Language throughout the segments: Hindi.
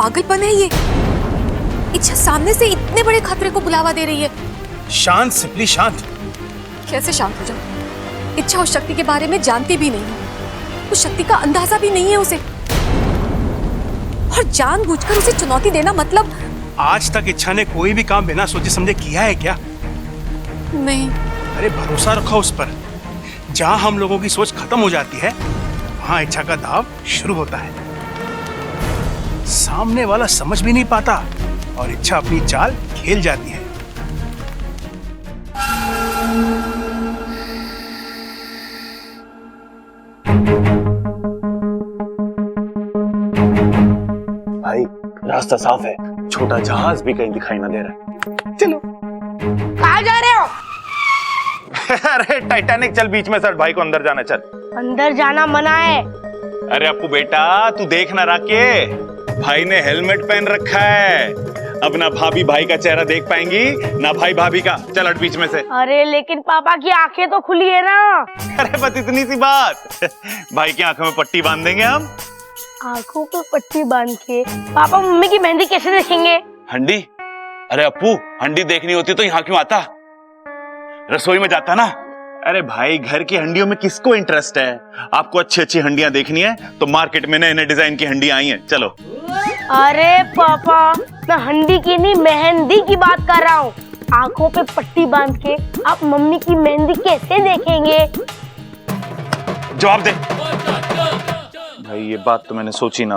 पागलपन है ये? इच्छा सामने से इतने बड़े खतरे को बुलावा दे रही है। शांत सिप्ली शांत। कैसे शांत हो जाऊं? इच्छा उस शक्ति के बारे में जानती भी नहीं है, उस शक्ति का अंदाजा भी नहीं है उसे, और जानबूझकर उसे चुनौती देना मतलब। आज तक इच्छा ने कोई भी काम बिना सोचे समझे किया है क्या? नहीं। अरे भरोसा रखो उस पर। जहां हम लोगों की सोच खत्म हो जाती है वहां इच्छा का दाव शुरू होता है। सामने वाला समझ भी नहीं पाता और इच्छा अपनी चाल खेल जाती है। भाई रास्ता साफ है, छोटा जहाज भी कहीं दिखाई ना दे रहा है। चलो। कहाँ जा रहे हो? अरे टाइटैनिक चल, बीच में सर भाई को अंदर जाना, चल। अंदर जाना मना है। अरे अपू बेटा तू देख ना राके, भाई ने हेलमेट पहन रखा है, अब ना भाभी भाई का चेहरा देख पाएंगी ना भाई भाभी का। चल हट बीच में से। अरे लेकिन पापा की आंखें तो खुली है ना। अरे बस इतनी सी बात, भाई की आंखों में पट्टी बांध देंगे हम। आंखों पे पट्टी बांध के पापा मम्मी की मेहंदी कैसे देखेंगे? हंडी? अरे अपू हंडी देखनी होती तो यहाँ क्यों आता, रसोई में जाता ना। अरे भाई घर की हंडियों में किसको इंटरेस्ट है? आपको अच्छी अच्छी हंडियां देखनी है तो मार्केट में नए नए डिजाइन की हंडियां आई हैं, चलो। अरे पापा मैं हंडी की नहीं मेहंदी की बात कर रहा हूँ। आंखों पे पट्टी बांध के आप मम्मी की मेहंदी कैसे देखेंगे? जवाब दे भाई, ये बात तो मैंने सोची ना।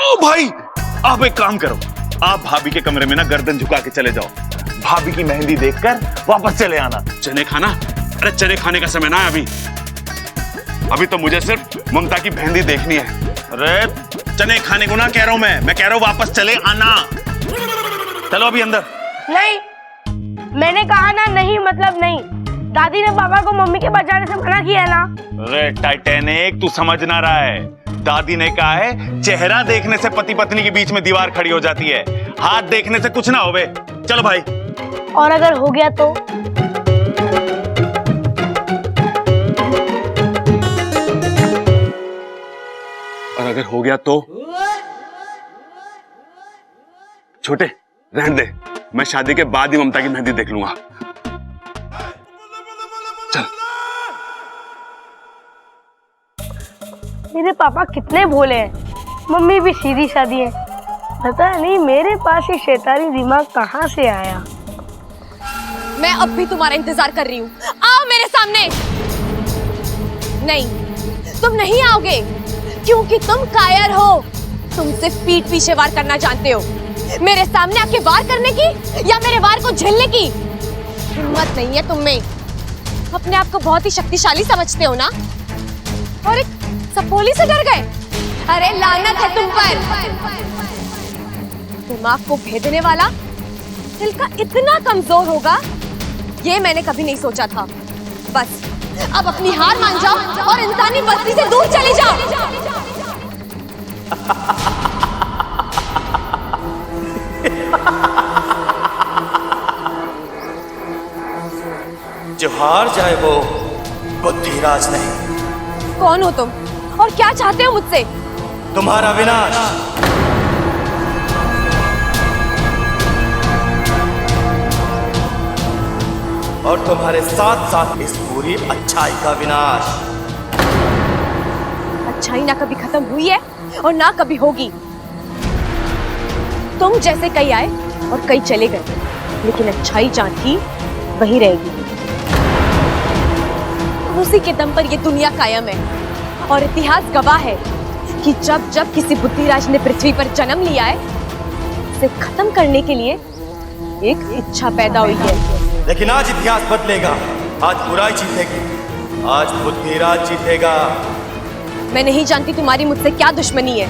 ओ भाई आप एक काम करो, आप भाभी के कमरे में ना गर्दन झुका के चले जाओ, भाभी की मेहंदी देखकर वापस चले आना। चने खाना? अरे चने खाने का समय ना है अभी तो मुझे सिर्फ ममता की मेहंदी देखनी है। अरे चने खाने को ना कह रहा हूं मैं कह रहा हूं वापस चले आना। चलो अभी अंदर। नहीं, मैंने कहा ना नहीं मतलब नहीं। दादी ने पापा को मम्मी के बचाने से मना किया ना। अरे टाइटैनिक तू समझ ना रहा है, दादी ने कहा है चेहरा देखने से पति पत्नी के बीच में दीवार खड़ी हो जाती है, हाथ देखने से कुछ ना होवे। चलो भाई। और अगर हो गया तो? और अगर हो गया तो? छोटे रहने दे, मैं शादी के बाद ही ममता की मेहंदी देख लूंगा। चल। मेरे पापा कितने भोले हैं, मम्मी भी सीधी सादी है। पता नहीं मेरे पास ये शैतानी दिमाग कहाँ से आया। मैं अब भी तुम्हारा इंतजार कर रही हूँ, आओ मेरे सामने। नहीं, तुम नहीं आओगे क्योंकि तुम कायर हो। तुम सिर्फ पीठ पीछे वार करना जानते हो। मेरे सामने आके वार करने की या मेरे वार को झेलने की हिम्मत नहीं है तुम में। अपने आप को बहुत ही शक्तिशाली समझते हो ना, और एक सपोली से डर गए। अरे लानत है तुम पर। दिमाग को भेदने वाला दिल का इतना कमजोर होगा ये मैंने कभी नहीं सोचा था। बस अब अपनी हार मान जाओ और इंसानी बस्ती से दूर चले जाओ। जो हार जाए वो बुद्धिराज नहीं। कौन हो तुम और क्या चाहते हो मुझसे? तुम्हारा विनाश। और तुम्हारे साथ साथ इस पूरी अच्छाई का विनाश। अच्छाई ना कभी खत्म हुई है और ना कभी होगी। तुम जैसे कई आए और कई चले गए, लेकिन अच्छाई जहाँ थी वही रहेगी। उसी के दम पर ये दुनिया कायम है और इतिहास गवाह है कि जब जब किसी बुद्धिराज ने पृथ्वी पर जन्म लिया है, इसे खत्म करने के लिए एक इच्छा पैदा हुई है। लेकिन आज इतिहास बदलेगा, आज बुराई जीतेगी, आज बुद्धिराज जीतेगा। मैं नहीं जानती तुम्हारी मुझसे क्या दुश्मनी है,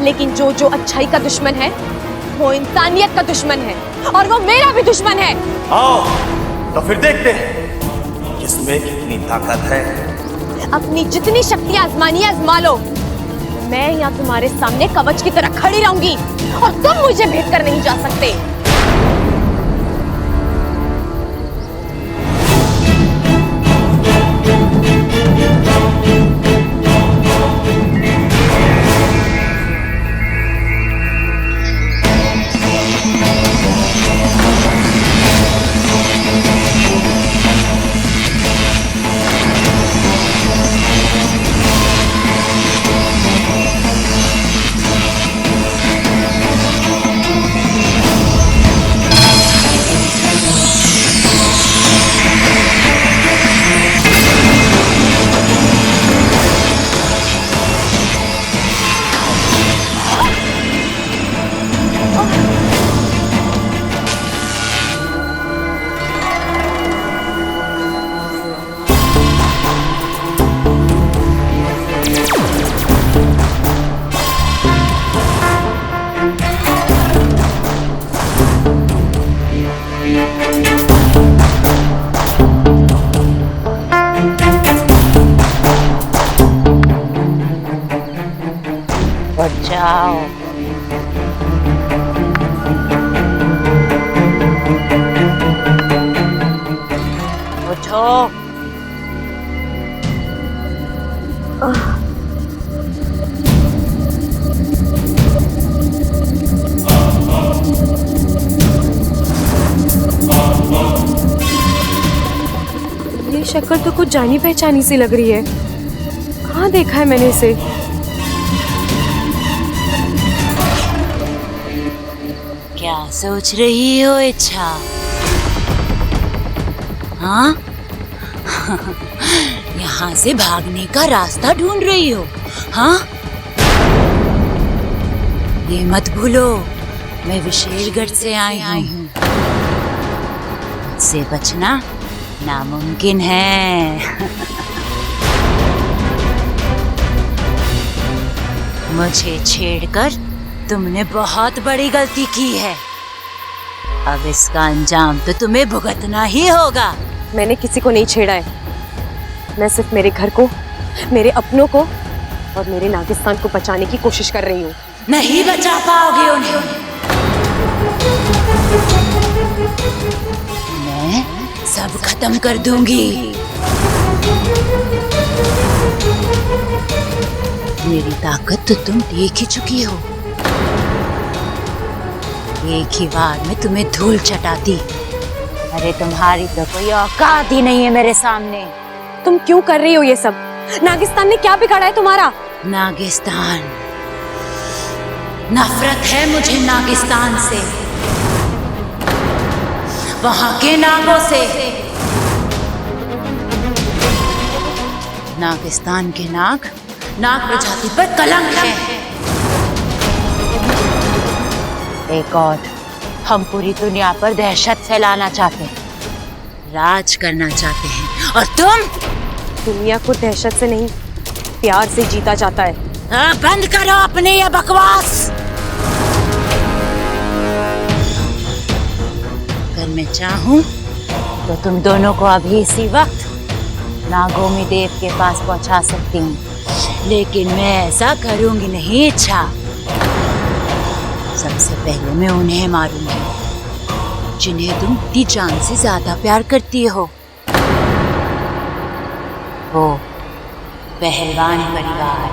लेकिन जो जो अच्छाई का दुश्मन है वो इंसानियत का दुश्मन है, और वो मेरा भी दुश्मन है। आओ तो फिर देखते हैं किसमें कितनी ताकत है। अपनी जितनी शक्ति आजमानी आजमा लो। मैं यहाँ तुम्हारे सामने कवच की तरह खड़ी रहूंगी और तुम मुझे भेद कर नहीं जा सकते। चौपट जाओ। उठो। ये शक्ल तो कुछ जानी पहचानी सी लग रही है। कहाँ देखा है मैंने इसे? क्या सोच रही हो इच्छा? हाँ? यहाँ से भागने का रास्ता ढूंढ रही हो? हाँ? ये मत भूलो, मैं विशेलगढ़ से आई हूँ। से बचना नामुमकिन है। मुझे छेड़कर तुमने बहुत बड़ी गलती की है। अब इसका अंजाम तो तुम्हें भुगतना ही होगा। मैंने किसी को नहीं छेड़ा है। मैं सिर्फ मेरे घर को, मेरे अपनों को और मेरे नागिस्तान को बचाने की कोशिश कर रही हूँ। नहीं बचा पाओगे उन्हें। मैं सब खत्म कर दूंगी। मेरी ताकत तो तुम देख ही चुकी हो। एक ही बार में तुम्हें धूल चटाती। अरे तुम्हारी तो कोई औकात ही नहीं है मेरे सामने। तुम क्यों कर रही हो ये सब? नागिस्तान ने क्या बिगाड़ा है तुम्हारा? नागिस्तान, नफरत है मुझे नागिस्तान से, वहां के नागों से। नागिस्तान के नाग प्रजाति पर कलंक है। एक और, हम पूरी दुनिया पर दहशत फैलाना चाहते हैं, राज करना चाहते हैं, और तुम? दुनिया को दहशत से नहीं, प्यार से जीता जाता है। बंद करो अपनी ये बकवास। अगर मैं चाहूं तो तुम दोनों को अभी इसी वक्त नागोमी देव के पास पहुंचा सकती हूँ, लेकिन मैं ऐसा करूंगी नहीं इच्छा। सबसे पहले मैं उन्हें मारूंगी जिन्हें तुम अपनी जान से ज्यादा प्यार करती हो। वो पहलवान परिवार।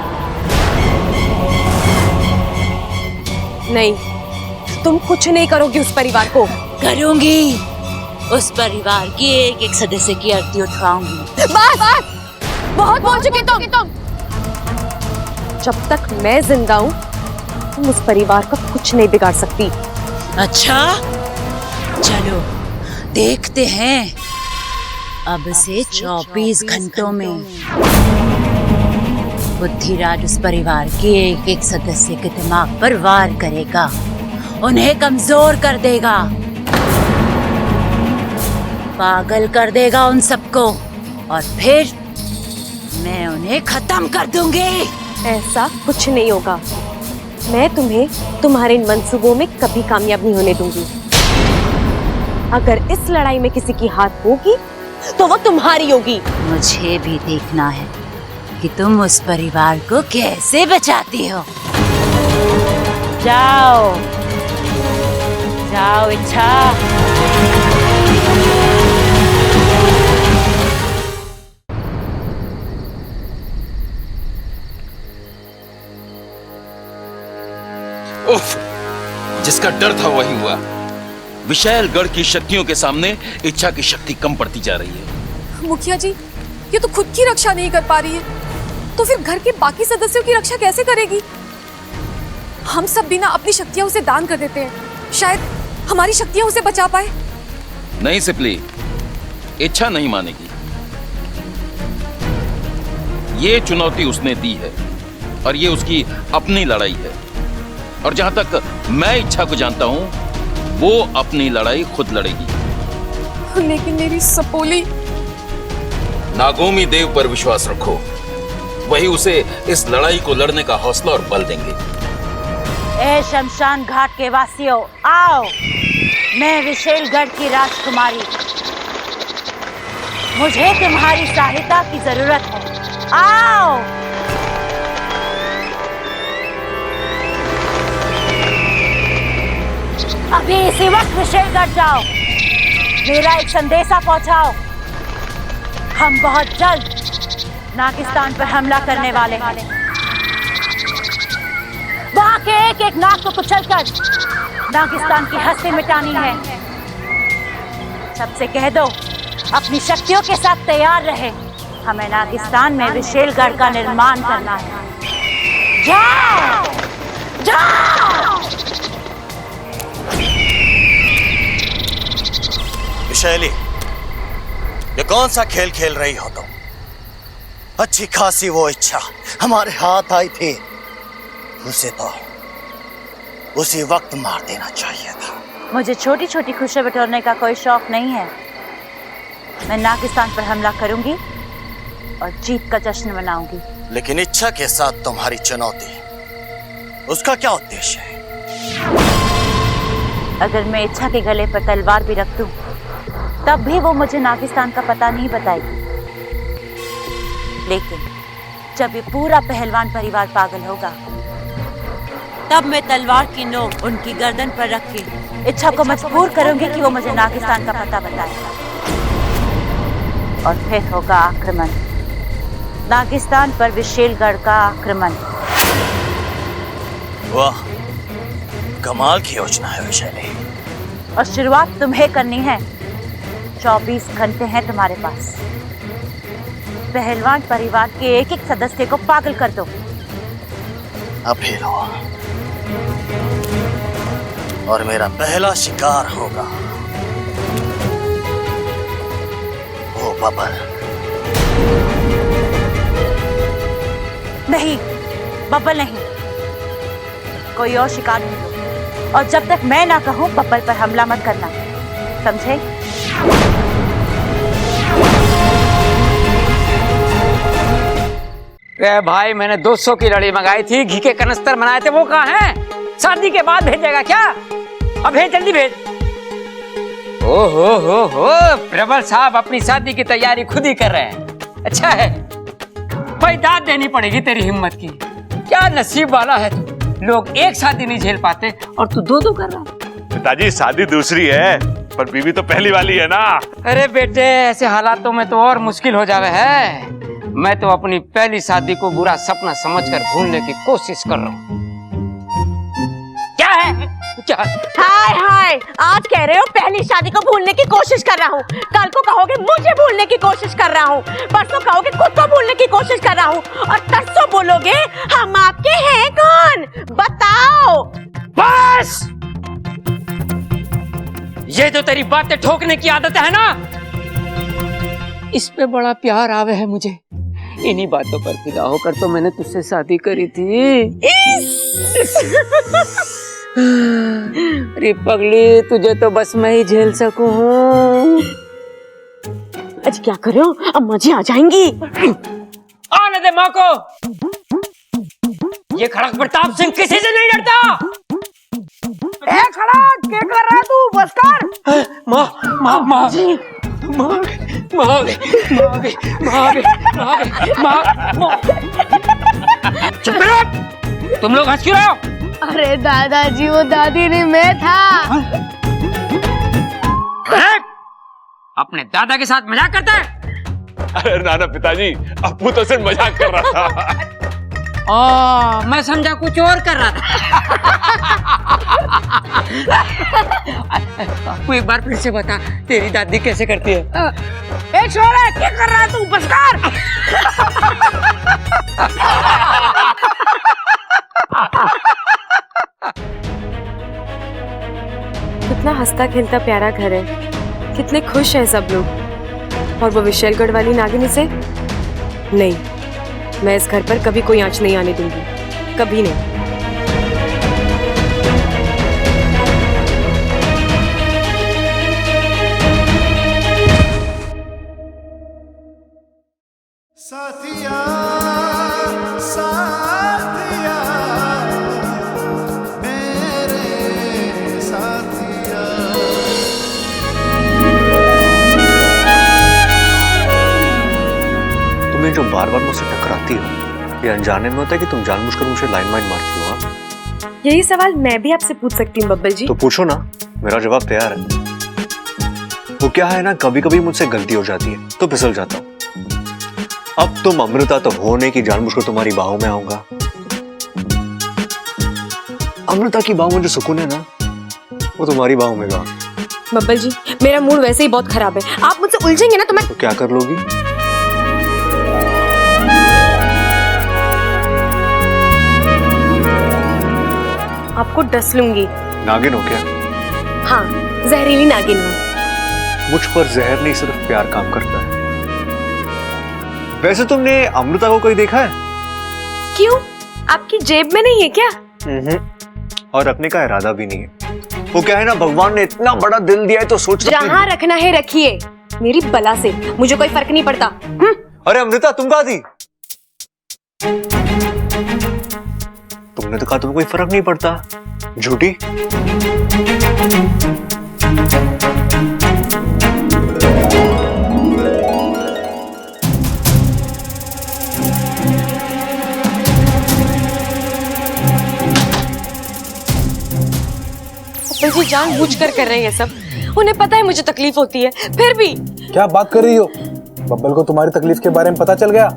नहीं, तुम कुछ नहीं करोगी उस परिवार को। करूंगी। उस परिवार की एक एक सदस्य की आरती उठवाऊंगी। बस बहुत बोल चुके तुम। जब तक मैं जिंदा हूँ तुम उस परिवार का कुछ नहीं बिगाड़ सकती। अच्छा, चलो देखते हैं। अब से 24 घंटों में बुद्धिराज उस परिवार के एक एक सदस्य के दिमाग पर वार करेगा, उन्हें कमजोर कर देगा, पागल कर देगा उन सबको, और फिर मैं उन्हें खत्म कर दूंगी। ऐसा कुछ नहीं होगा। मैं तुम्हें तुम्हारे इन मंसूबों में कभी कामयाब नहीं होने दूंगी। अगर इस लड़ाई में किसी की हाथ होगी तो वो तुम्हारी होगी। मुझे भी देखना है कि तुम उस परिवार को कैसे बचाती हो। जाओ जाओ इच्छा। उफ, जिसका डर था वही हुआ। विशालगढ़ की शक्तियों के सामने इच्छा की शक्ति कम पड़ती जा रही है। मुखिया जी, ये तो खुद की रक्षा नहीं कर पा रही है, तो फिर घर के बाकी सदस्यों की रक्षा कैसे करेगी? हम सब भी ना अपनी शक्तियां उसे दान कर देते हैं, शायद हमारी शक्तियां उसे बचा पाए। नहीं सिपली, इच्छा नहीं मानेगी। ये चुनौती उसने दी है और ये उसकी अपनी लड़ाई है, और जहां तक मैं इच्छा को जानता हूं वो अपनी लड़ाई खुद लड़ेगी। लेकिन मेरी सपोली। नागोमी देव पर विश्वास रखो, वही उसे इस लड़ाई को लड़ने का हौसला और बल देंगे। ए शमशान घाट के वासियों, आओ। मैं विशेलगढ़ की राजकुमारी, मुझे तुम्हारी सहायता की जरूरत है। आओ। अभी इसी वक्त विशेलगढ़ जाओ, मेरा एक संदेशा पहुंचाओ। हम बहुत जल्द नागिस्तान पर हमला करने वाले हैं। वहां के एक एक नाग को कुचलकर नागिस्तान की हस्ती मिटानी है। सबसे कह दो अपनी शक्तियों के साथ तैयार रहे। हमें नागिस्तान में विशेलगढ़ का निर्माण करना है। जाओ जाओ। विशैली, ये कौन सा खेल खेल रही हो तुम? अच्छी खासी वो इच्छा हमारे हाथ आई थी, उसे तो उसी वक्त मार देना चाहिए था। मुझे छोटी छोटी खुशियां बटोरने का कोई शौक नहीं है। मैं नागिस्तान पर हमला करूंगी और जीत का जश्न मनाऊंगी। लेकिन इच्छा के साथ तुम्हारी चुनौती, उसका क्या उद्देश्य है? अगर मैं इच्छा के गले पर तलवार भी रख दूं, तब भी वो मुझे नागिस्तान का पता नहीं बताएगी। लेकिन जब ये पूरा पहलवान परिवार पागल होगा, तब मैं तलवार की नोक उनकी गर्दन पर रख के इच्छा को मजबूर करूंगी कि वो मुझे नागिस्तान का पता बताए। और फिर होगा आक्रमण, नागिस्तान पर विशेलगढ़ का आक्रमण। वाह, कमाल की योजना है विशैली। और शुरुआत तुम्हें करनी है। 24 घंटे हैं तुम्हारे पास। पहलवान परिवार के एक एक सदस्य को पागल कर दो। अब लो, और मेरा पहला शिकार होगा वो बबल। नहीं, बब्बल नहीं, कोई और शिकार ढूंढो। और जब तक मैं ना कहूं बब्बल पर हमला मत करना, समझे? भाई, मैंने 200 की लड़ी मंगाई थी, घी के कनस्तर बनाए थे, वो कहाँ हैं? शादी के बाद भेजेगा क्या? अब भेज, जल्दी भेज। हो, प्रबल साहब अपनी शादी की तैयारी खुद ही कर रहे हैं। अच्छा है भाई, दाद देनी पड़ेगी तेरी हिम्मत की। क्या नसीब वाला है तू। लोग एक शादी नहीं झेल पाते और तू दो कर रहा है। पिताजी, शादी दूसरी है पर बीवी तो पहली वाली है ना। अरे बेटे, ऐसे हालातों में तो और मुश्किल हो जावे है। मैं तो अपनी पहली शादी को बुरा सपना समझकर भूलने की कोशिश कर रहा हूँ। क्या है? क्या? हाय, आज कह रहे हो पहली शादी को भूलने की कोशिश कर रहा हूँ, कल को कहोगे मुझे भूलने की कोशिश कर रहा हूँ, परसों कहोगे खुद को भूलने की कोशिश कर रहा हूँ, और तरसों बोलोगे हम आपके हैं कौन? बताओ। बस, ये तो तेरी बातें ठोकने की आदत है ना। इस पे बड़ा प्यार आवे है मुझे। इन्हीं बातों पर फिदा होकर तो मैंने तुझसे शादी करी थी। अरे पगली, तुझे तो बस मैं ही झेल सकूं। आज क्या कर रहे हो? अम्मा जी आ जाएंगी। आने दे माँ को। ये खड़क प्रताप सिंह किसी से नहीं डरता। ए खड़क, क्या कर रहा है तू? बस कर। माँ चुप रहो। तुम लोग हंस क्यों रहे हो? अरे दादाजी, वो दादी नहीं, मैं था। अपने दादा के साथ मजाक करता है? अरे नाना पिताजी, अप्पू तो सिर्फ मजाक कर रहा था। मैं समझा कुछ और कर रहा था। तू एक बार फिर से बता, तेरी दादी कैसे करती है? ए छोरे, क्या कर रहा है तू? बस कर। कितना हंसता खेलता प्यारा घर है, कितने खुश हैं सब लोग। और वो विशेलगढ़ वाली नागिनी से नहीं, मैं इस घर पर कभी कोई आंच नहीं आने दूंगी, कभी नहीं। साथिया साथिया मेरे साथिया। तुम्हें जो बार बार मुझसे टकराती हो, ये अनजाने में होता है कि तुम जानबूझकर मुझे लाइन मारती हो? यही सवाल मैं भी आपसे पूछ सकती हूँ बब्बल जी। तो पूछो ना। मेरा जवाब तैयार है। वो क्या है ना, कभी कभी मुझसे गलती हो जाती है तो फिसल जाता हूँ। अब तुम अमृता तो हो नहीं कि जानबूझकर तुम्हारी बाहों में आऊंगा। अमृता की बाहों में जो सुकून है ना, वो तुम्हारी बाहों में गा। बब्बल जी, मेरा मूड वैसे ही बहुत खराब है, आप मुझसे उलझेंगे ना तो मैं तो क्या कर लोगी? आपको डस लूंगी। नागिन हो क्या? हाँ, जहरीली नागिन हूँ। मुझ पर जहर नहीं, सिर्फ प्यार काम करता है। वैसे तुमने अमृता को कहीं देखा है? क्यों, आपकी जेब में नहीं है क्या? और रखने का इरादा भी नहीं है। वो क्या है ना, भगवान ने इतना बड़ा दिल दिया है तो सोच जहाँ रखना है रखिए, मेरी बला से मुझे कोई फर्क नहीं पड़ता। अरे अमृता, तुम कहाँ थी? तुमने तो कहा तुम्हें कोई फर्क नहीं पड़ता, झूठी। जी जानबूझकर कर रहे हैं ये सब, उन्हें पता है मुझे तकलीफ होती है, फिर भी। क्या बात कर रही हो? बब्बल को तुम्हारी तकलीफ के बारे में पता चल गया?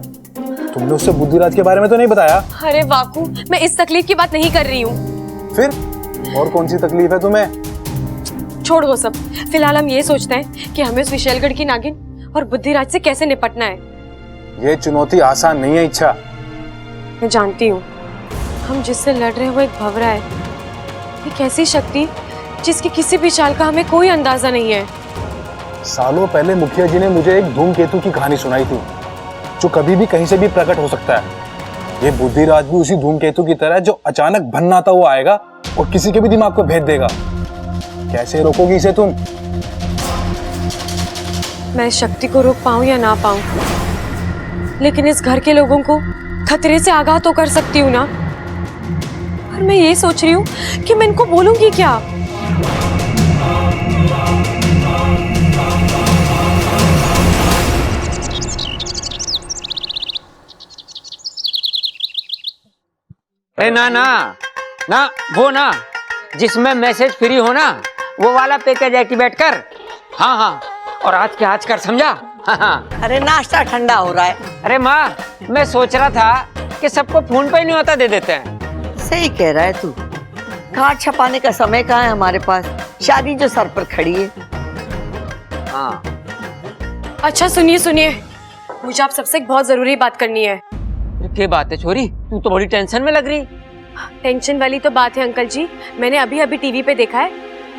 तुमने उससे बुद्धिराज के बारे में तो नहीं बताया? अरे वाकू, मैं इस तकलीफ की बात नहीं कर रही हूँ। फिर और कौन सी तकलीफ है तुम्हें? छोड़ वो सब, फिलहाल हम ये सोचते हैं कि हमें उस विशैलगढ़ की नागिन और बुद्धिराज से कैसे निपटना है। ये चुनौती आसान नहीं है इच्छा। मैं जानती हूँ, हम जिससे लड़ रहे हैं वो एक भंवरा है, एक ऐसी शक्ति जिसकी किसी भी चाल का हमें कोई अंदाजा नहीं है। सालों पहले मुखिया जी ने मुझे एक धूमकेतु की कहानी सुनाई थी, जो कभी भी कहीं से भी प्रकट हो सकता है। ये बुद्धिराज भी उसी धूमकेतु की तरह, जो अचानक भन्नाता हुआ आएगा और किसी के भी दिमाग को भेद देगा। कैसे रोकोगी इसे तुम? मैं शक्ति को रोक पाऊं या ना पाऊं, लेकिन इस घर के लोगों को खतरे से आगाह तो कर सकती हूँ ना। और मैं ये सोच रही हूँ कि मैं इनको बोलूंगी क्या। ना ना ना, वो ना जिसमें मैसेज फ्री हो ना, वो वाला पैकेज एक्टिवेट कर। हाँ हाँ, और आज के आज कर, समझा? हाँ हाँ। अरे नाश्ता ठंडा हो रहा है। अरे माँ, मैं सोच रहा था कि सबको फोन पे नहीं होता दे देते हैं। सही कह रहा है तू, कार्ड छपाने का समय कहाँ है हमारे पास, शादी जो सर पर खड़ी है। हाँ। अच्छा सुनिए सुनिए, मुझे आप सबसे एक बहुत जरूरी बात करनी है। क्या बात है छोरी, तू तो बड़ी टेंशन में लग रही। टेंशन वाली तो बात है अंकल जी, मैंने अभी अभी टीवी पे देखा है,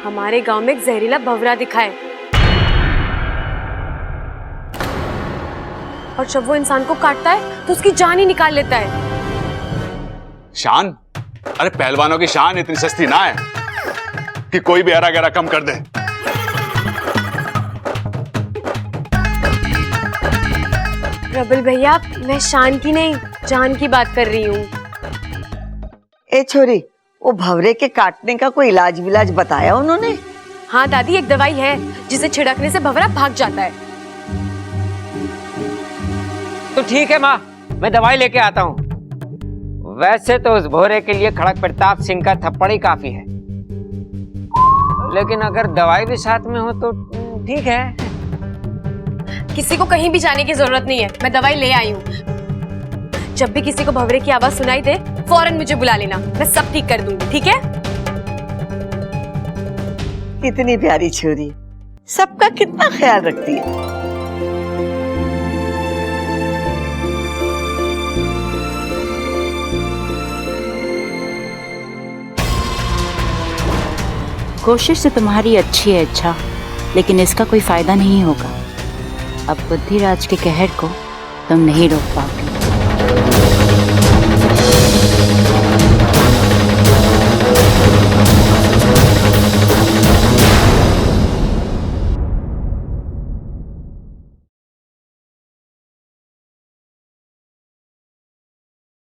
हमारे गांव में एक जहरीला भंवरा दिखा है, और जब वो इंसान को काटता है तो उसकी जान ही निकाल लेता है। शान? अरे पहलवानों की शान इतनी सस्ती ना है कि कोई भी हरा गहरा कम कर दे। प्रबल भैया, मैं शान की नहीं, जान की बात कर रही हूँ। ए छोरी, वो भंवरे के काटने का कोई इलाज विलाज बताया उन्होंने? हाँ दादी, एक दवाई है जिसे छिड़कने से भंवरा भाग जाता है। तो ठीक है माँ, मैं दवाई लेके आता हूँ। वैसे तो उस भोरे के लिए खड़क प्रताप सिंह का थप्पड़ ही काफी है, लेकिन अगर दवाई भी साथ में हो तो ठीक है। किसी को कहीं भी जाने की जरूरत नहीं है, मैं दवाई ले आई हूँ। जब भी किसी को भंवरे की आवाज सुनाई दे, फौरन मुझे बुला लेना, मैं सब ठीक कर दूंगी, ठीक है? कितनी प्यारी छोरी, सबका कितना ख्याल रखती है। कोशिश तो तुम्हारी अच्छी है अच्छा, लेकिन इसका कोई फायदा नहीं होगा। अब बुद्धिराज के कहर को तुम नहीं रोक पाओगे।